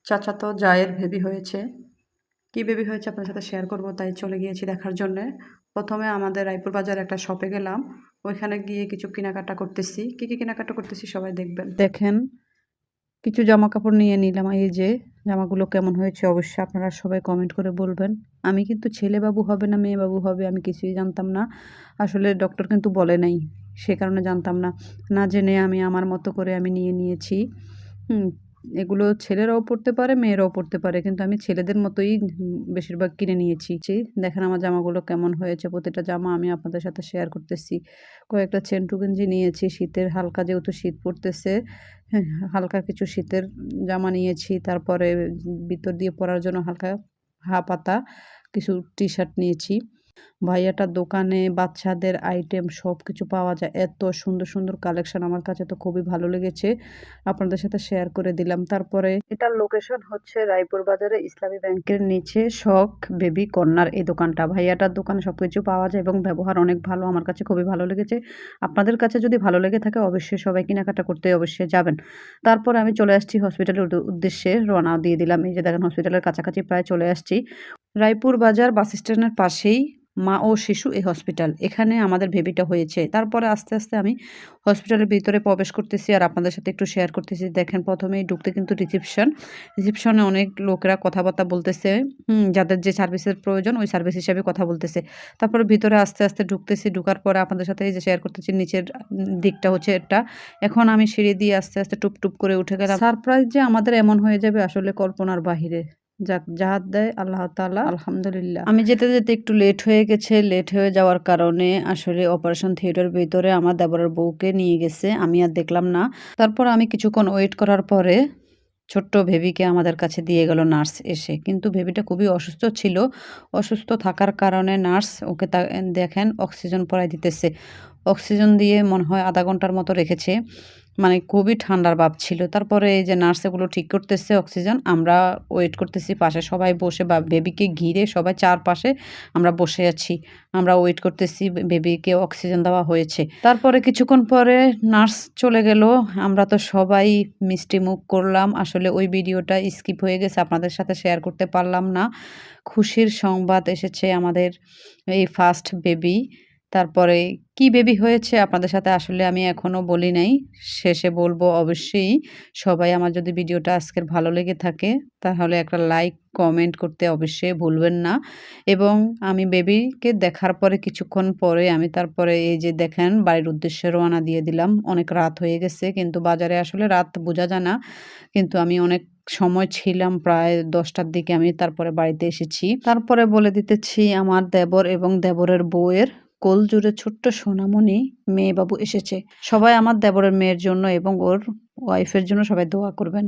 চাচাতো জায়ের বেবি হয়েছে। কি বেবি হয়েছে আপনার সাথে শেয়ার করব, তাই চলে গিয়েছি দেখার জন্যে। প্রথমে আমাদের রায়পুর বাজারে একটা শপে গেলাম। ওইখানে গিয়ে কিছু কেনাকাটা করতেছি। কি কেনাকাটা করতেছি সবাই দেখবেন। দেখেন, কিছু জামা কাপড় নিয়ে নিলাম। এই যে জামাগুলো কেমন হয়েছে অবশ্যই আপনারা সবাই কমেন্ট করে বলবেন। আমি কিন্তু ছেলে বাবু হবে না মেয়ে বাবু হবে আমি কিছুই জানতাম না। আসলে ডক্টর কিন্তু বলে নাই, সে কারণে জানতাম না। না জেনে আমি আমার মতো করে আমি নিয়ে নিয়েছি। হুম, এগুলো ছেলেরাও পড়তে পারে, মেয়েরাও পড়তে পারে। কিন্তু আমি ছেলেদের মতোই বেশিরভাগ কিনে নিয়েছি। দেখেন আমার জামাগুলো কেমন হয়েছে। প্রতিটা জামা আমি আপনাদের সাথে শেয়ার করতেছি। কয়েকটা চেন্টু গেঞ্জি নিয়েছি শীতের, হালকা যেহেতু শীত পড়তেছে। হ্যাঁ, হালকা কিছু শীতের জামা নিয়েছি। তারপরে ভিতর দিয়ে পরার জন্য হালকা হাফ হাতা কিছু টি-শার্ট নিয়েছি। ভাইয়াটার দোকানে বাচ্চাদের আইটেম সবকিছু পাওয়া যায়। এত সুন্দর, সুন্দর কালেকশন আমার কাছে তো খুবই ভালো লেগেছে। আপনাদের সাথে শেয়ার করে দিলাম। তারপরে এটার লোকেশন হচ্ছে রায়পুর বাজারে ইসলামী ব্যাংকের নিচে শখ বেবি কর্নার এই দোকানটা। ভাইয়াটার দোকানে সবকিছু পাওয়া যায় এবং ব্যবহার অনেক ভালো। আমার কাছে খুবই ভালো লেগেছে। আপনাদের কাছে যদি ভালো লেগে থাকে অবশ্যই সবাই কেনাকাটা করতে অবশ্যই যাবেন। তারপরে আমি চলে আসছি হসপিটালের উদ্দেশ্যে রওনা দিয়ে দিলাম। এই যে দেখেন হসপিটালের কাছাকাছি প্রায় চলে আসছি। রায়পুর বাজার বাস স্ট্যান্ডের পাশেই মা ও শিশু এই হসপিটাল। এখানে আমাদের বেবিটা হয়েছে। তারপরে আস্তে, আস্তে আমি হসপিটালের ভিতরে প্রবেশ করতেছি আর আপনাদের সাথে একটু শেয়ার করতেছি। দেখেন প্রথমেই ঢুকতে কিন্তু রিসেপশন। রিসেপশনে অনেক লোকেরা কথাবার্তা বলতেছে। যাদের যে সার্ভিসের প্রয়োজন ওই সার্ভিস হিসাবে কথা বলতেছে। তারপরে ভিতরে আস্তে, আস্তে ঢুকতেছি। ঢুকার পরে আপনাদের সাথে এই যে শেয়ার করতেছি নিচের দিকটা হচ্ছে এটা। এখন আমি সিঁড়ি দিয়ে আস্তে, আস্তে টুপ, টুপ করে উঠে গেলাম। সারপ্রাইজ যে আমাদের এমন হয়ে যাবে আসলে কল্পনার বাহিরে। যাক, যাহার দেয় আল্লাহ তাআলা, আলহামদুলিল্লাহ। আমি যেতে, যেতে একটু লেট হয়ে গেছে। লেট হয়ে যাওয়ার কারণে আসলে অপারেশন থিয়েটারের ভিতরে আমার দেবরের বউকে নিয়ে গেছে। আমি আর দেখলাম না। তারপর আমি কিছুক্ষণ ওয়েট করার পরে ছোট্ট বেবিকে আমাদের কাছে দিয়ে গেল নার্স এসে। কিন্তু বেবিটা খুবই অসুস্থ ছিল। অসুস্থ থাকার কারণে নার্স ওকে দেখেন অক্সিজেন পরায় দিতেছে। অক্সিজেন দিয়ে মনে হয় আধা ঘন্টার মতো রেখেছে। মানে খুবই ঠান্ডার ভাব ছিল। তারপরে এই যে নার্স এগুলো ঠিক করতেছে অক্সিজেন। আমরা ওয়েট করতেছি পাশে সবাই বসে বা বেবিকে ঘিরে সবাই চারপাশে আমরা বসে আছি। আমরা ওয়েট করতেছি বেবিকে অক্সিজেন দেওয়া হয়েছে। তারপরে কিছুক্ষণ পরে নার্স চলে গেল। আমরা তো সবাই মিষ্টি মুখ করলাম। আসলে ওই ভিডিওটা স্কিপ হয়ে গেছে, আপনাদের সাথে শেয়ার করতে পারলাম না। খুশির সংবাদ এসেছে আমাদের এই ফার্স্ট বেবি। তারপরে কি বেবি হয়েছে আপনাদের সাথে আসলে আমি এখনো বলি নাই। শেষে বলবো অবশ্যই। সবাই আমার যদি ভিডিওটা আজকের ভালো লেগে থাকে তাহলে একটা লাইক, কমেন্ট করতে অবশ্যই ভুলবেন না। এবং আমি বেবিকে দেখার পরে কিছুক্ষণ পরে আমি তারপরে এই যে দেখেন বাড়ির উদ্দেশ্যে রওনা দিয়ে দিলাম। অনেক রাত হয়ে গেছে কিন্তু বাজারে আসলে রাত বোঝা যায় না। কিন্তু আমি অনেক সময় ছিলাম, প্রায় ১০টার দিকে আমি তারপরে বাড়িতে এসেছি। তারপরে বলে দিতেছি আমার দেবর এবং দেবরের বউয়ের কোলজুড়ে ছোট্ট সোনামণি মেয়ে বাবু এসেছে। সবাই আমার দেবরের মেয়ের জন্য এবং ওর ওয়াইফের জন্য সবাই দোয়া করবেন।